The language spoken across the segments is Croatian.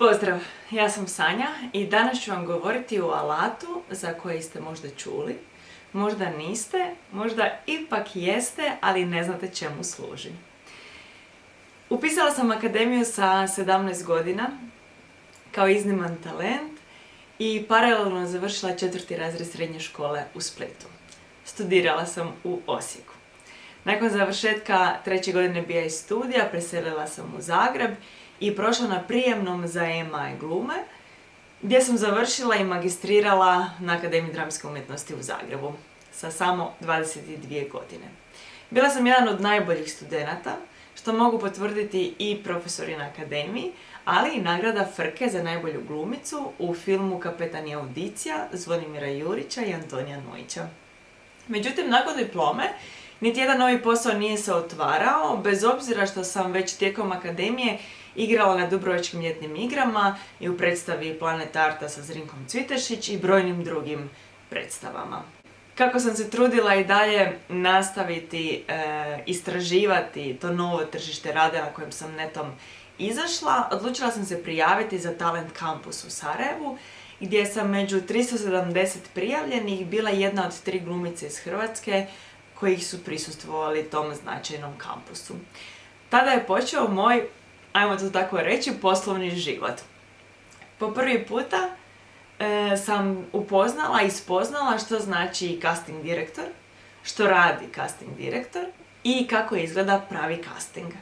Pozdrav, ja sam Sanja i danas ću vam govoriti o alatu za koji ste možda čuli, možda niste, možda ipak jeste, ali ne znate čemu služi. Upisala sam akademiju sa 17 godina kao izniman talent i paralelno završila 4. razred srednje škole u Splitu. Studirala sam u Osijeku. Nakon završetka 3. godine BA studija preselila sam u Zagreb i prošla na prijemnom za EMA glume, gdje sam završila i magistrirala na Akademiji dramske umjetnosti u Zagrebu sa samo 22 godine. Bila sam jedan od najboljih studenata, što mogu potvrditi i profesori na akademiji, ali i nagrada Frke za najbolju glumicu u filmu Kapetanija audicija Zvonimira Jurića i Antonija Nojića. Međutim, nakon diplome, niti jedan novi posao nije se otvarao, bez obzira što sam već tijekom akademije igrala na Dubrovačkim ljetnim igrama i u predstavi Planet Arta sa Zrinkom Cvitešić i brojnim drugim predstavama. Kako sam se trudila i dalje nastaviti istraživati to novo tržište rada na kojem sam netom izašla, odlučila sam se prijaviti za Talent Campus u Sarajevu, gdje sam među 370 prijavljenih bila jedna od 3 glumice iz Hrvatske koji su prisustvovali tom značajnom kampusu. Tada je počeo moj, ajmo to tako reći, poslovni život. Po prvi puta sam upoznala i spoznala što znači casting direktor, što radi casting direktor i kako izgleda pravi casting.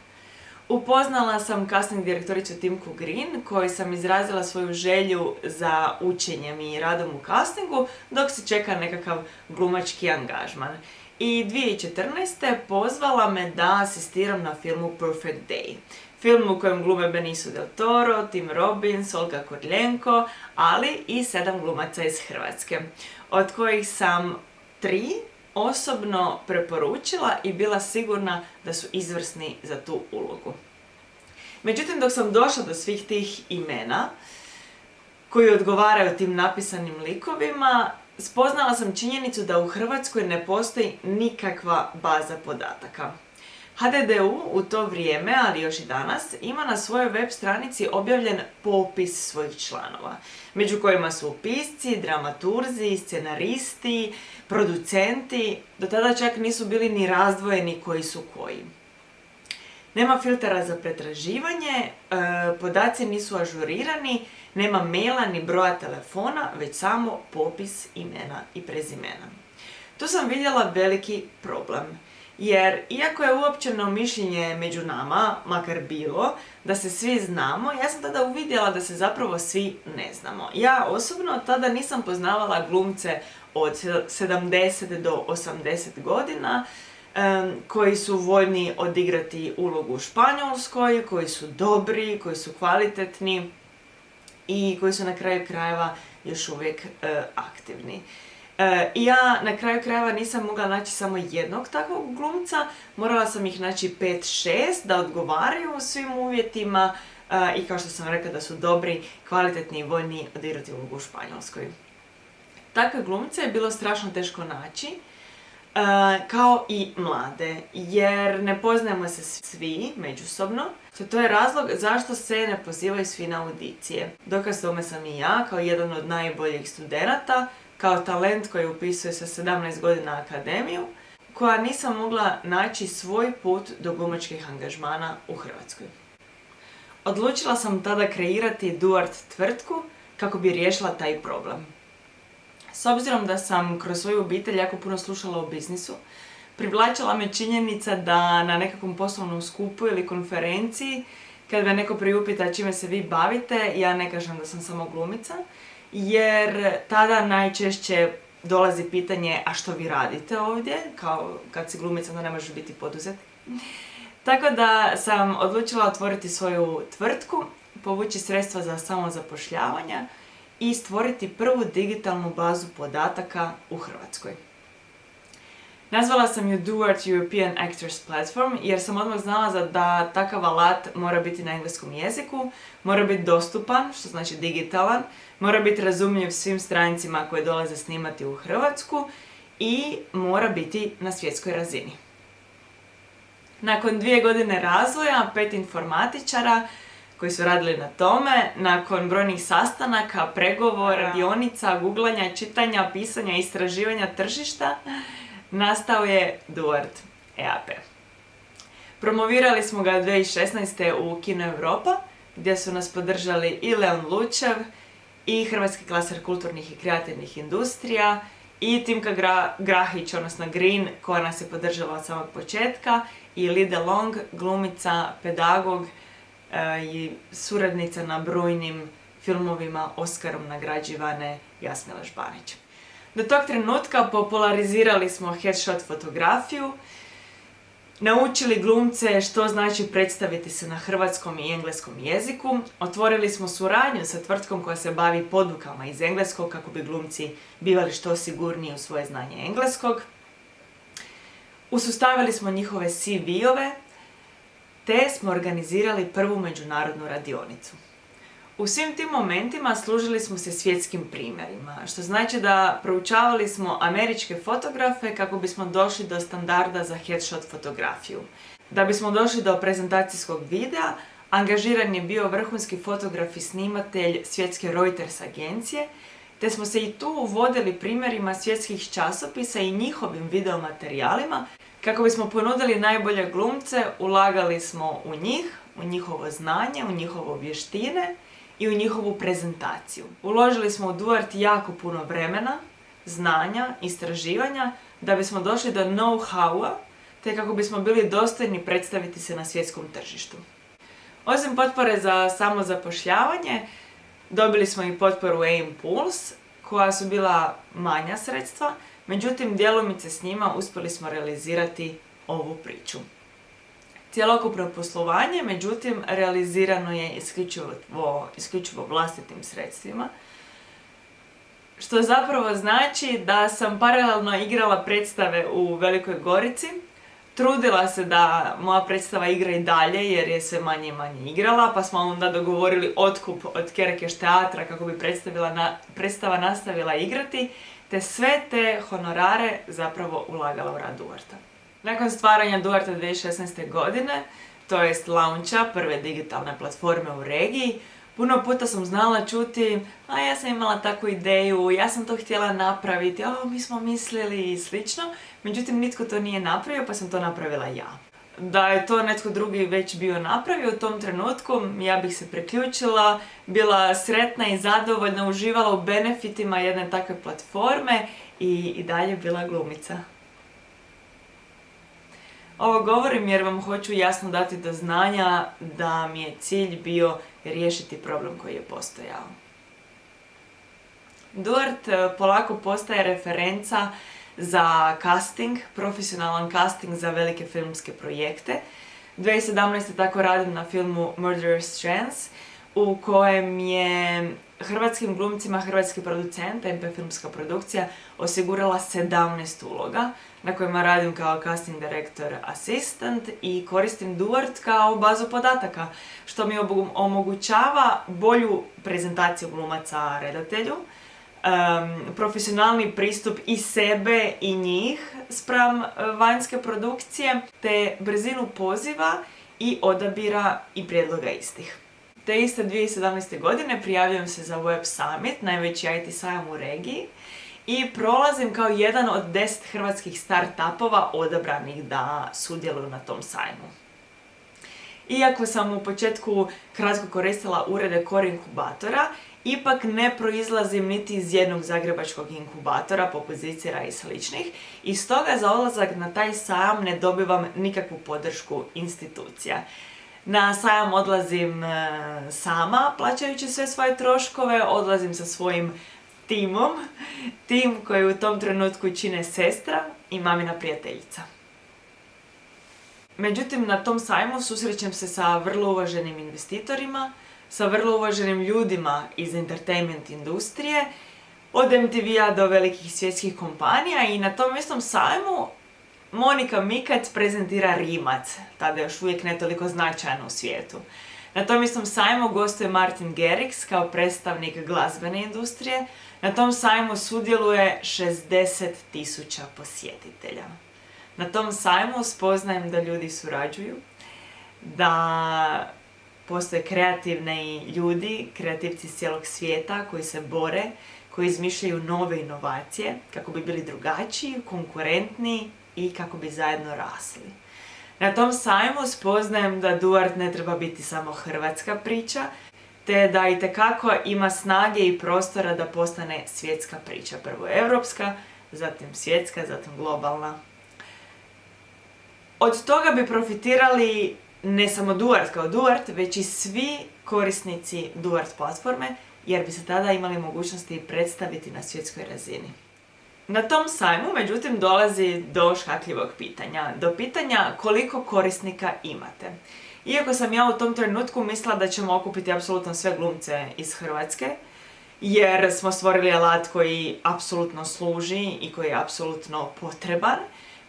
Upoznala sam casting direktoricu Timku Green, kojoj sam izrazila svoju želju za učenjem i radom u castingu, dok se čeka nekakav glumački angažman. I 2014. pozvala me da asistiram na filmu Perfect Day. Film u kojem glume Benicio del Toro, Tim Robbins, Olga Kurylenko, ali i 7 glumaca iz Hrvatske, od kojih sam 3 osobno preporučila i bila sigurna da su izvrsni za tu ulogu. Međutim, dok sam došla do svih tih imena koji odgovaraju tim napisanim likovima, spoznala sam činjenicu da u Hrvatskoj ne postoji nikakva baza podataka. HDDU u to vrijeme, ali još i danas, ima na svojoj web stranici objavljen popis svojih članova, među kojima su pisci, dramaturzi, scenaristi, producenti, do tada čak nisu bili ni razdvojeni koji su koji. Nema filtera za pretraživanje, podaci nisu ažurirani, nema maila ni broja telefona, već samo popis imena i prezimena. Tu sam vidjela veliki problem, jer iako je uopćeno mišljenje među nama, makar bilo, da se svi znamo, ja sam tada uvidjela da se zapravo svi ne znamo. Ja osobno tada nisam poznavala glumce od 70 do 80 godina, koji su voljni odigrati ulogu u Španjolskoj, koji su dobri, koji su kvalitetni i koji su na kraju krajeva još uvijek aktivni. I ja na kraju krajeva nisam mogla naći samo jednog takvog glumca, morala sam ih naći 5-6 da odgovaraju u svim uvjetima i kao što sam rekla da su dobri, kvalitetni i voljni odigrati ulogu u Španjolskoj. Takve glumce je bilo strašno teško naći, kao i mlade, jer ne poznajemo se svi međusobno. To je razlog zašto se ne pozivaju svi na audicije. Dokaz tome sam i ja, kao jedan od najboljih studenata, kao talent koji upisuje sa 17 godina akademiju, koja nisam mogla naći svoj put do glumačkih angažmana u Hrvatskoj. Odlučila sam tada kreirati Duart tvrtku kako bi riješila taj problem. S obzirom da sam kroz svoju obitelj jako puno slušala o biznisu, privlačila me činjenica da na nekakvom poslovnom skupu ili konferenciji, kad me neko priupita čime se vi bavite, ja ne kažem da sam samo glumica, jer tada najčešće dolazi pitanje a što vi radite ovdje, kao kad si glumica onda ne možeš biti poduzetnik. Tako da sam odlučila otvoriti svoju tvrtku, povući sredstva za samozapošljavanja i stvoriti prvu digitalnu bazu podataka u Hrvatskoj. Nazvala sam ju Duart European Actors Platform jer sam odmah znala da takav alat mora biti na engleskom jeziku, mora biti dostupan, što znači digitalan, mora biti razumljiv svim strancima koji dolaze snimati u Hrvatsku i mora biti na svjetskoj razini. Nakon 2 godine razvoja, 5 informatičara, koji su radili na tome. Nakon brojnih sastanaka, pregovora, radionica, googlanja, čitanja, pisanja, istraživanja tržišta, nastao je Duart EAP. Promovirali smo ga 2016. u Kino Europa, gdje su nas podržali i Leon Lučev, i Hrvatski klaster kulturnih i kreativnih industrija, i Timka Grahić, odnosno Green, koja nas je podržala od samog početka, i Lida Long, glumica, pedagog i suradnica na brojnim filmovima Oskarom nagrađivane Jasmile Žbanić. Do tog trenutka popularizirali smo headshot fotografiju, naučili glumce što znači predstaviti se na hrvatskom i engleskom jeziku, otvorili smo suradnju sa tvrtkom koja se bavi podukama iz engleskog kako bi glumci bivali što sigurniji u svoje znanje engleskog. Usustavili smo njihove CV-ove, te smo organizirali prvu međunarodnu radionicu. U svim tim momentima služili smo se svjetskim primjerima, što znači da proučavali smo američke fotografe kako bismo došli do standarda za headshot fotografiju. Da bismo došli do prezentacijskog videa, angažiran je bio vrhunski fotograf i snimatelj svjetske Reuters agencije, te smo se i tu uvodili primjerima svjetskih časopisa i njihovim videomaterijalima. Kako bismo ponudili najbolje glumce, ulagali smo u njih, u njihovo znanje, u njihove vještine i u njihovu prezentaciju. Uložili smo u Duart jako puno vremena, znanja, istraživanja, da bismo došli do know-howa, te kako bismo bili dostojni predstaviti se na svjetskom tržištu. Osim potpore za samozapošljavanje, dobili smo i potporu E-Impuls, koja su bila manja sredstva, međutim djelomice s njima uspjeli smo realizirati ovu priču. Cjelokupno poslovanje, međutim, realizirano je isključivo vlastitim sredstvima, što zapravo znači da sam paralelno igrala predstave u Velikoj Gorici, trudila se da moja predstava igra i dalje jer je sve manje i manje igrala, pa smo onda dogovorili otkup od Kerekeš teatra kako bi predstava nastavila igrati, te sve te honorare zapravo ulagala u rad Duarta. Nakon stvaranja Duarta 2016. godine, to jest launcha prve digitalne platforme u regiji, puno puta sam znala čuti, a ja sam imala takvu ideju, ja sam to htjela napraviti, mi smo mislili i slično, međutim nitko to nije napravio pa sam to napravila ja. Da je to netko drugi već bio napravio u tom trenutku, ja bih se priključila, bila sretna i zadovoljna, uživala u benefitima jedne takve platforme i dalje bila glumica. Ovo govorim jer vam hoću jasno dati do znanja da mi je cilj bio riješiti problem koji je postojao. Duart polako postaje referenca za casting, profesionalan casting za velike filmske projekte. 2017. tako radim na filmu Murderous Chance, u kojem je hrvatskim glumcima hrvatski producent, MP Filmska produkcija, osigurala 17 uloga, na kojima radim kao casting director assistant i koristim Duart kao bazu podataka, što mi omogućava bolju prezentaciju glumaca redatelju, profesionalni pristup i sebe i njih spram vanjske produkcije, te brzinu poziva i odabira i prijedloga istih. Te iste 2017. godine prijavljujem se za Web Summit, najveći IT sajam u regiji, i prolazim kao jedan od 10 hrvatskih start-upova odabranih da sudjeluju na tom sajmu. Iako sam u početku kratko koristila urede Core inkubatora, ipak ne proizlazim niti iz jednog zagrebačkog inkubatora poput Zicera i sličnih, i stoga za odlazak na taj sajam ne dobivam nikakvu podršku institucija. Na sajam odlazim sama, plaćajući sve svoje troškove, odlazim sa svojim timom, tim koji u tom trenutku čine sestra i mamina prijateljica. Međutim, na tom sajmu susrećem se sa vrlo uvaženim investitorima, sa vrlo uvaženim ljudima iz entertainment industrije, od MTV-a do velikih svjetskih kompanija, i na tom istom sajmu Monika Mikac prezentira Rimac, tada još uvijek ne toliko značajan u svijetu. Na tom istom sajmu gostuje Martin Garrix kao predstavnik glazbene industrije. Na tom sajmu sudjeluje 60.000 posjetitelja. Na tom sajmu spoznajem da ljudi surađuju, da postoje kreativni ljudi, kreativci iz cijelog svijeta koji se bore, koji izmišljaju nove inovacije kako bi bili drugačiji, konkurentni i kako bi zajedno rasli. Na tom sajmu spoznajem da Duart ne treba biti samo hrvatska priča, te da itekako ima snage i prostora da postane svjetska priča. Prvo europska, zatim svjetska, zatim globalna. Od toga bi profitirali ne samo Duart kao Duart, već i svi korisnici Duart platforme, jer bi se tada imali mogućnosti predstaviti na svjetskoj razini. Na tom sajmu, međutim, dolazi do škakljivog pitanja. Do pitanja koliko korisnika imate. Iako sam ja u tom trenutku mislila da ćemo okupiti apsolutno sve glumce iz Hrvatske, jer smo stvorili alat koji apsolutno služi i koji je apsolutno potreban.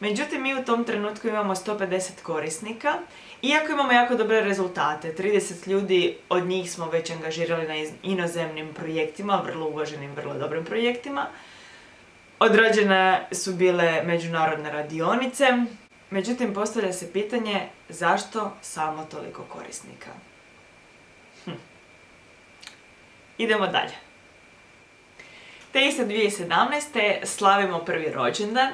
Međutim, mi u tom trenutku imamo 150 korisnika, iako imamo jako dobre rezultate. 30 ljudi od njih smo već angažirali na inozemnim projektima, vrlo uvaženim, vrlo dobrim projektima. Odrađene su bile međunarodne radionice, međutim postavlja se pitanje zašto samo toliko korisnika. Idemo dalje. Te iste 2017. slavimo prvi rođendan,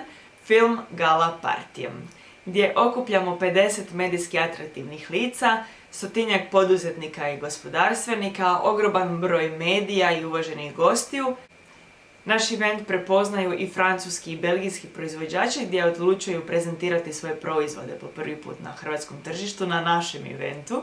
film Gala Partijem, gdje okupljamo 50 medijski atraktivnih lica, 100-tinjak poduzetnika i gospodarstvenika, ogroman broj medija i uvaženih gostiju. Naš event prepoznaju i francuski i belgijski proizvođači gdje odlučuju prezentirati svoje proizvode po prvi put na hrvatskom tržištu na našem eventu.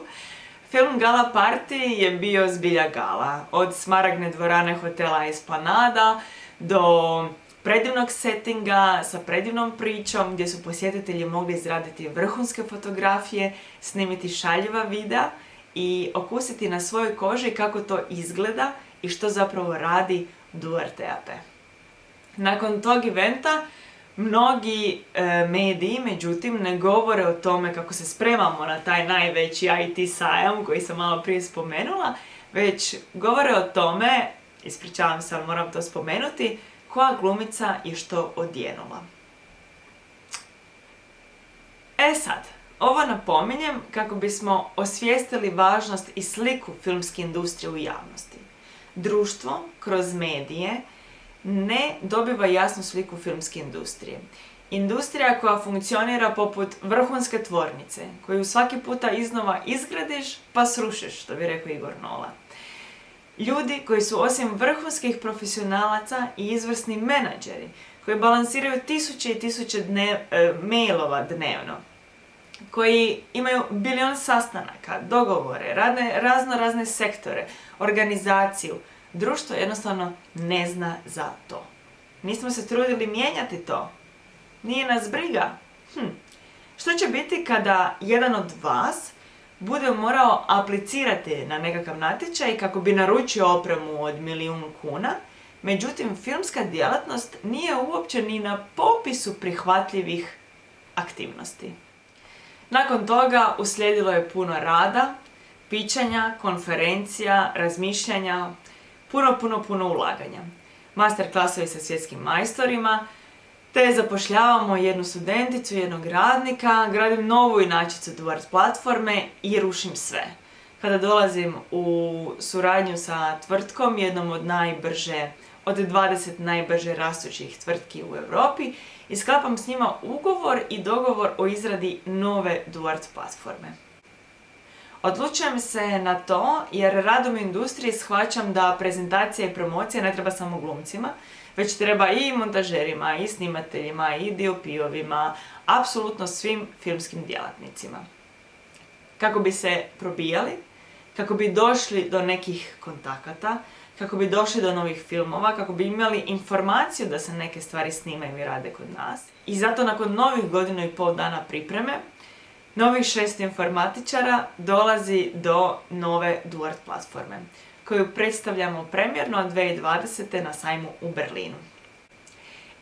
Film Gala Party je bio zbilja gala. Od smaragdne dvorane hotela Esplanada do predivnog settinga sa predivnom pričom gdje su posjetitelji mogli izraditi vrhunske fotografije, snimiti šaljiva videa i okusiti na svojoj koži kako to izgleda i što zapravo radi Duart EAP. Nakon tog eventa mnogi mediji, međutim, ne govore o tome kako se spremamo na taj najveći IT sajam koji sam malo prije spomenula, već govore o tome, ispričavam se, ali moram to spomenuti, koja glumica je što odjenula. E sad, ovo napominjem kako bismo osvijestili važnost i sliku filmske industrije u javnosti. Društvo kroz medije ne dobiva jasnu sliku filmske industrije. Industrija koja funkcionira poput vrhunske tvornice, koju svaki puta iznova izgradiš pa srušiš, što bi rekao Igor Nola. Ljudi koji su osim vrhunskih profesionalaca i izvrsni menadžeri, koji balansiraju tisuće i tisuće mailova dnevno, koji imaju bilion sastanaka, dogovore, razne sektore, organizaciju. Društvo jednostavno ne zna za to. Nismo se trudili mijenjati to. Nije nas briga. Što će biti kada jedan od vas bude morao aplicirati na nekakav natječaj kako bi naručio opremu od 1.000.000 kuna, međutim filmska djelatnost nije uopće ni na popisu prihvatljivih aktivnosti. Nakon toga uslijedilo je puno rada, pičanja, konferencija, razmišljanja, puno ulaganja. Master klasovi sa svjetskim majstorima, te zapošljavamo jednu studenticu, jednog radnika, gradim novu inačicu Duart platforme i rušim sve. Kada dolazim u suradnju sa tvrtkom, jednom od 20 najbrže rastućih tvrtki u Europi, i sklapam s njima ugovor i dogovor o izradi nove Duart platforme. Odlučujem se na to jer radom u industriji shvaćam da prezentacija i promocija ne treba samo glumcima, već treba i montažerima, i snimateljima, i DOP-ovima, apsolutno svim filmskim djelatnicima. Kako bi se probijali, kako bi došli do nekih kontakata, kako bi došli do novih filmova, kako bi imali informaciju da se neke stvari snimaju i rade kod nas. I zato nakon novih 1,5 dana pripreme, novih 6 informatičara dolazi do nove Duart platforme, koju predstavljamo premijerno 2020. na sajmu u Berlinu.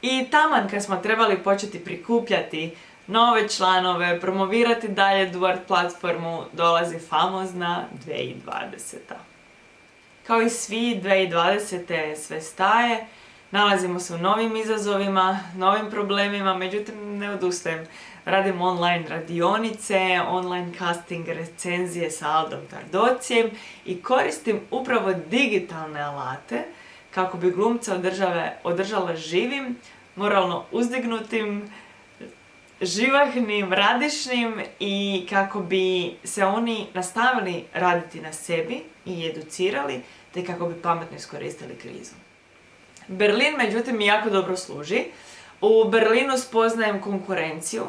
I taman kad smo trebali početi prikupljati nove članove, promovirati dalje Duart platformu, dolazi famozna 2020. Kao i svi, 2020. sve staje, nalazimo se u novim izazovima, novim problemima, međutim ne odustajem. radim online radionice, online casting recenzije sa Aldom Tardocijem i koristim upravo digitalne alate kako bi glumca održala živim, moralno uzdignutim, živahnim, radišnim i kako bi se oni nastavili raditi na sebi i educirali, te kako bi pametno iskoristili krizu. Berlin, međutim, mi jako dobro služi. U Berlinu spoznajem konkurenciju,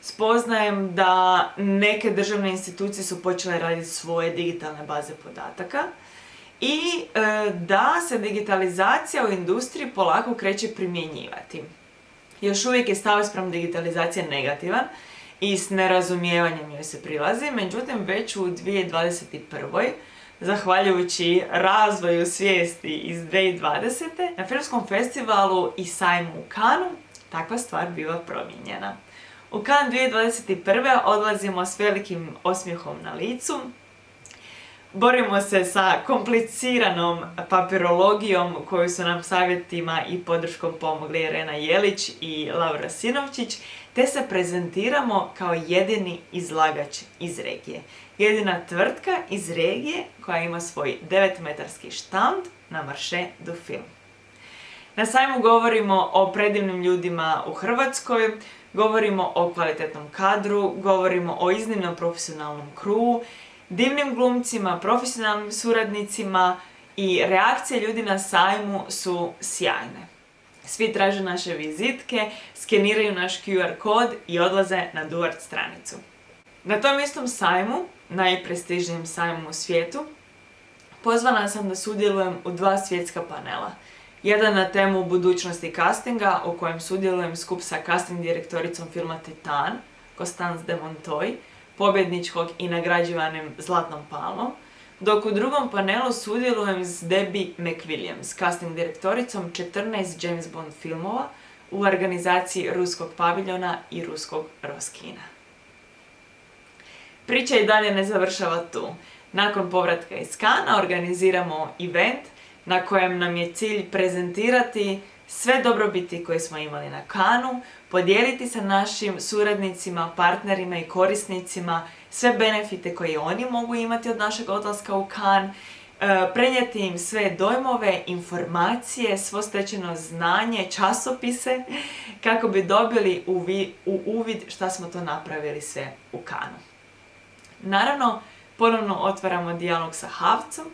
spoznajem da neke državne institucije su počele raditi svoje digitalne baze podataka i da se digitalizacija u industriji polako kreće primjenjivati. Još uvijek je stav spram digitalizacije negativan i s nerazumijevanjem joj se prilazi, međutim već u 2021. zahvaljujući razvoju svijesti iz 2020. na filmskom festivalu i sajmu u Cannesu takva stvar biva promijenjena. U Cannes 2021. odlazimo s velikim osmijehom na licu, borimo se sa kompliciranom papirologijom koju su nam savjetima i podrškom pomogli Irena Jelić i Laura Sinovčić, te se prezentiramo kao jedini izlagač iz regije. Jedina tvrtka iz regije koja ima svoj 9-metarski štand na Marché du Film. Na sajmu govorimo o predivnim ljudima u Hrvatskoj, govorimo o kvalitetnom kadru, govorimo o iznimno profesionalnom crewu, divnim glumcima, profesionalnim suradnicima i reakcije ljudi na sajmu su sjajne. Svi traže naše vizitke, skeniraju naš QR kod i odlaze na Duart stranicu. Na tom istom sajmu, najprestižnijem sajmu u svijetu, pozvana sam da sudjelujem u 2 svjetska panela. Jedan na temu budućnosti castinga, u kojem sudjelujem skup sa casting direktoricom filma Titan, Constance de Montoy, pobjedničkog i nagrađivanim Zlatnom palmom, dok u drugom panelu sudjelujem s Debbie McWilliams, casting direktoricom 14 James Bond filmova u organizaciji Ruskog paviljona i Ruskog Roskina. Priča i dalje ne završava tu. Nakon povratka iz Canesa organiziramo event na kojem nam je cilj prezentirati sve dobrobiti koje smo imali na Cannesu, podijeliti sa našim suradnicima, partnerima i korisnicima sve benefite koje oni mogu imati od našeg odlaska u Cannes, prenijeti im sve dojmove, informacije, svo stečeno znanje, časopise, kako bi dobili uvid šta smo to napravili sve u Cannesu. Naravno, ponovno otvaramo dijalog sa HAVC-om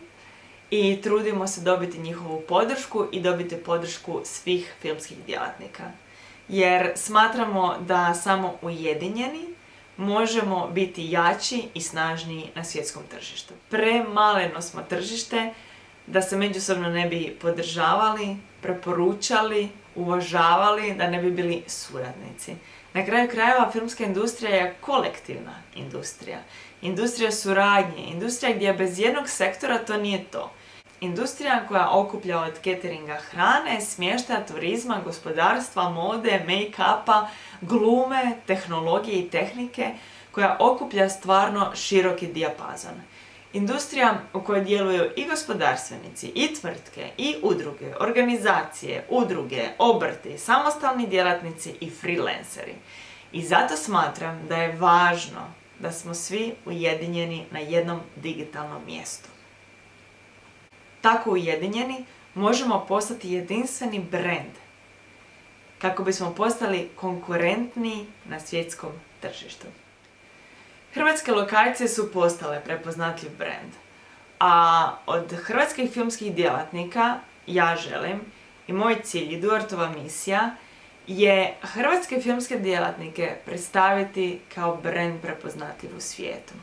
i trudimo se dobiti njihovu podršku i dobiti podršku svih filmskih djelatnika. Jer smatramo da samo ujedinjeni možemo biti jači i snažniji na svjetskom tržištu. Premaleno smo tržište da se međusobno ne bi podržavali, preporučali, uvažavali, da ne bi bili suradnici. Na kraju krajeva filmska industrija je kolektivna industrija. Industrija suradnje, industrija gdje bez jednog sektora to nije to. Industrija koja okuplja od cateringa hrane, smještaja, turizma, gospodarstva, mode, make-upa, glume, tehnologije i tehnike, koja okuplja stvarno široki dijapazon. Industrija u kojoj djeluju i gospodarstvenici, i tvrtke, i udruge, organizacije, udruge, obrti, samostalni djelatnici i freelanceri. I zato smatram da je važno da smo svi ujedinjeni na jednom digitalnom mjestu. Tako ujedinjeni možemo postati jedinstveni brand kako bismo postali konkurentni na svjetskom tržištu. Hrvatske lokacije su postale prepoznatljiv brand, a od hrvatskih filmskih djelatnika ja želim i moj cilj i Duartova misija je hrvatske filmske djelatnike predstaviti kao brand prepoznatljiv u svijetu.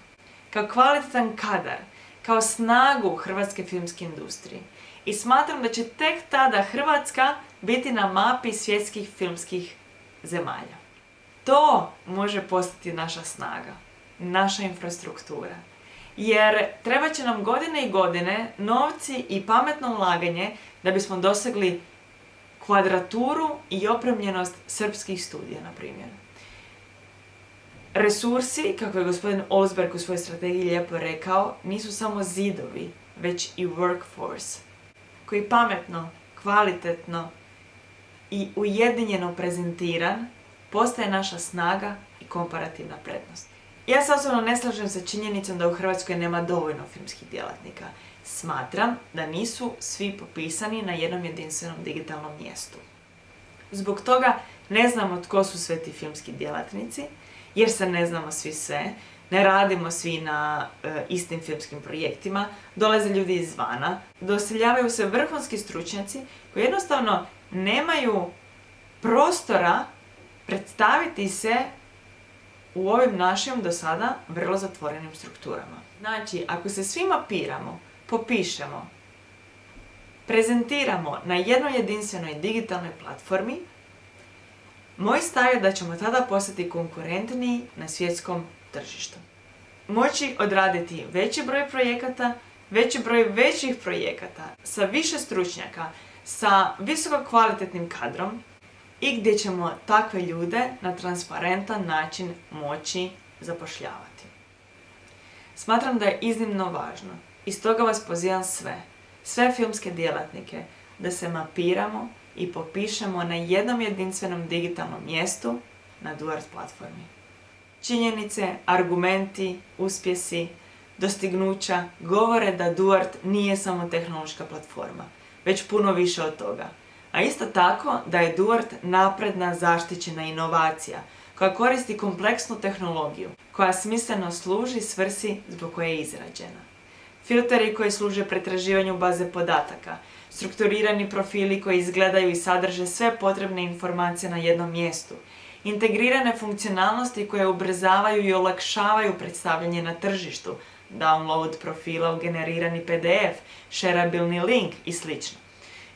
Kao kvalitetan kadar, kao snagu hrvatske filmske industrije. I smatram da će tek tada Hrvatska biti na mapi svjetskih filmskih zemalja. To može postati naša snaga, naša infrastruktura. Jer trebat će nam godine i godine, novci i pametno ulaganje da bismo dosegli kvadraturu i opremljenost srpskih studija, na primjer. Resursi, kako je gospodin Olsberg u svojoj strategiji lijepo rekao, nisu samo zidovi, već i workforce, koji pametno, kvalitetno i ujedinjeno prezentiran postaje naša snaga i komparativna prednost. Ja se osobno ne slažem sa činjenicom da u Hrvatskoj nema dovoljno filmskih djelatnika. Smatram da nisu svi popisani na jednom jedinstvenom digitalnom mjestu. Zbog toga ne znamo tko su sve ti filmski djelatnici, jer se ne znamo svi sve, ne radimo svi na istim filmskim projektima, dolaze ljudi izvana, doseljavaju se vrhunski stručnjaci koji jednostavno nemaju prostora predstaviti se u ovim našim do sada vrlo zatvorenim strukturama. Znači, ako se svi mapiramo, popišemo, prezentiramo na jednoj jedinstvenoj digitalnoj platformi, moj stav je da ćemo tada postati konkurentniji na svjetskom tržištu. Moći odraditi veći broj projekata, veći broj većih projekata, sa više stručnjaka, sa visoko kvalitetnim kadrom i gdje ćemo takve ljude na transparentan način moći zapošljavati. Smatram da je iznimno važno i stoga vas pozivam sve filmske djelatnike da se mapiramo i popišemo na jednom jedinstvenom digitalnom mjestu na Duart platformi. Činjenice, argumenti, uspjesi, dostignuća govore da Duart nije samo tehnološka platforma, već puno više od toga. A isto tako da je Duart napredna zaštićena inovacija koja koristi kompleksnu tehnologiju, koja smisleno služi svrsi zbog koje je izrađena. Filteri koji služe pretraživanju baze podataka, strukturirani profili koji izgledaju i sadrže sve potrebne informacije na jednom mjestu, integrirane funkcionalnosti koje ubrzavaju i olakšavaju predstavljanje na tržištu, download profila u generirani PDF, shareabilni link i sl.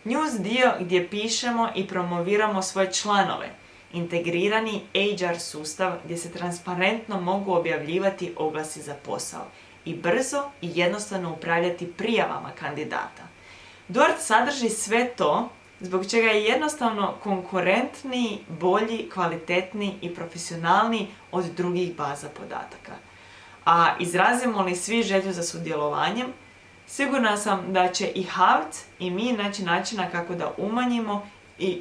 News dio gdje pišemo i promoviramo svoje članove, integrirani HR sustav gdje se transparentno mogu objavljivati oglasi za posao i brzo i jednostavno upravljati prijavama kandidata. Duart sadrži sve to zbog čega je jednostavno konkurentniji, bolji, kvalitetniji i profesionalniji od drugih baza podataka. A izrazimo li svi želju za sudjelovanjem, sigurna sam da će i HAVC i mi naći načina kako da umanjimo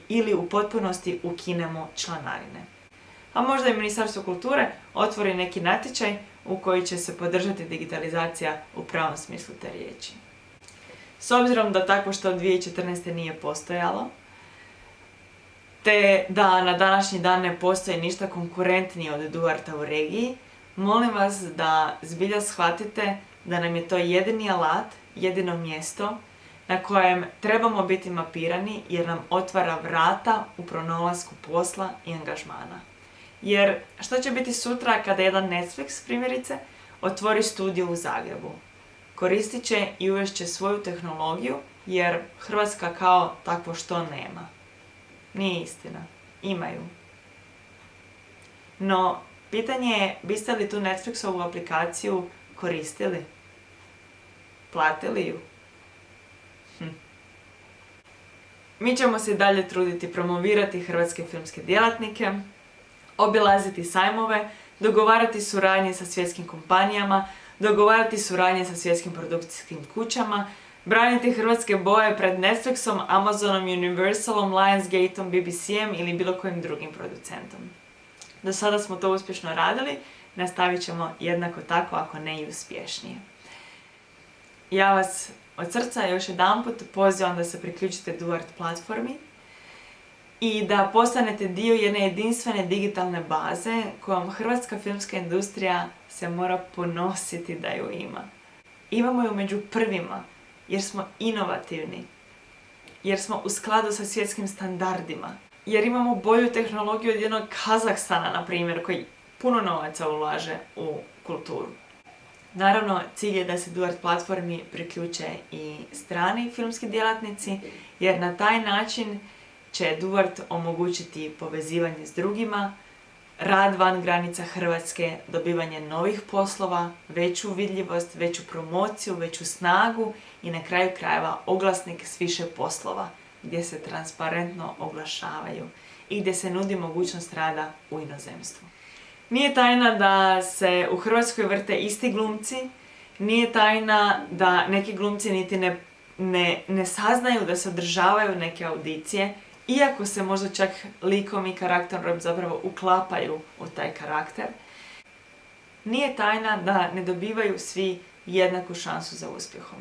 ili u potpunosti ukinemo članarine. A možda i Ministarstvo kulture otvori neki natječaj u koji će se podržati digitalizacija u pravom smislu te riječi. S obzirom da tako što od 2014. nije postojalo, te da na današnji dan ne postoji ništa konkurentnije od Duarta u regiji, molim vas da zbilja shvatite da nam je to jedini alat, jedino mjesto na kojem trebamo biti mapirani jer nam otvara vrata u pronalasku posla i angažmana. Jer što će biti sutra kada jedan Netflix, primjerice, otvori studiju u Zagrebu? Koristit će i uvešće svoju tehnologiju jer Hrvatska kao takvo što nema. Nije istina. Imaju. No, pitanje je, biste li tu Netflixovu aplikaciju koristili? Platili ju? Mi ćemo se dalje truditi promovirati hrvatske filmske djelatnike, obilaziti sajmove, dogovarati suradnje sa svjetskim kompanijama, dogovarati suradnje sa svjetskim produkcijskim kućama, braniti hrvatske boje pred Netflixom, Amazonom, Universalom, Lionsgateom, BBC-em ili bilo kojim drugim producentom. Do sada smo to uspješno radili, nastavit ćemo jednako tako, ako ne i uspješnije. Ja vas od srca još jedanput pozivam da se priključite Duart platformi i da postanete dio jedne jedinstvene digitalne baze kojom hrvatska filmska industrija se mora ponositi da ju ima. Imamo ju među prvima jer smo inovativni, jer smo u skladu sa svjetskim standardima, jer imamo bolju tehnologiju od jednog Kazahstana, na primjer, koji puno novaca ulaže u kulturu. Naravno, cilj je da se Duart platformi priključe i strani filmski djelatnici, jer na taj način će Duart omogućiti povezivanje s drugima, rad van granica Hrvatske, dobivanje novih poslova, veću vidljivost, veću promociju, veću snagu i na kraju krajeva oglasnik s više poslova, gdje se transparentno oglašavaju i gdje se nudi mogućnost rada u inozemstvu. Nije tajna da se u Hrvatskoj vrte isti glumci, nije tajna da neki glumci niti ne saznaju da se održavaju neke audicije iako se možda čak likom i karakterom zapravo uklapaju u taj karakter, nije tajna da ne dobivaju svi jednaku šansu za uspjehom.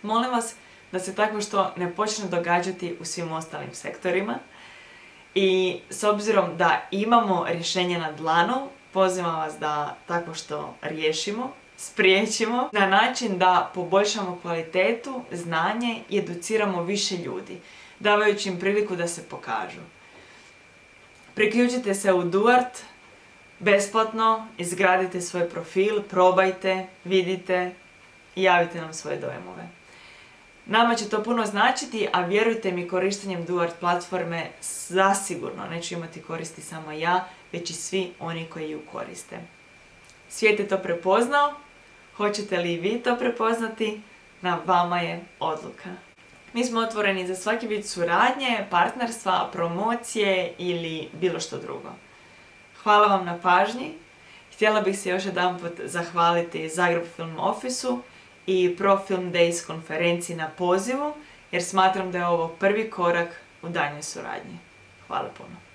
Molim vas da se tako što ne počne događati u svim ostalim sektorima i s obzirom da imamo rješenje na dlanu, pozivam vas da tako što riješimo, spriječimo na način da poboljšamo kvalitetu, znanje i educiramo više ljudi, davajući im priliku da se pokažu. Priključite se u Duart besplatno, izgradite svoj profil, probajte, vidite i javite nam svoje dojmove. Nama će to puno značiti, a vjerujte mi, korištenjem Duart platforme zasigurno neću imati koristi samo ja, već i svi oni koji ju koriste. Svijet je to prepoznao, hoćete li i vi to prepoznati? Na vama je odluka. Mi smo otvoreni za svaki vid suradnje, partnerstva, promocije ili bilo što drugo. Hvala vam na pažnji. Htjela bih se još jedanput zahvaliti Zagreb Film Office-u i Pro Film Days konferenciji na pozivu, jer smatram da je ovo prvi korak u daljnjoj suradnji. Hvala puno.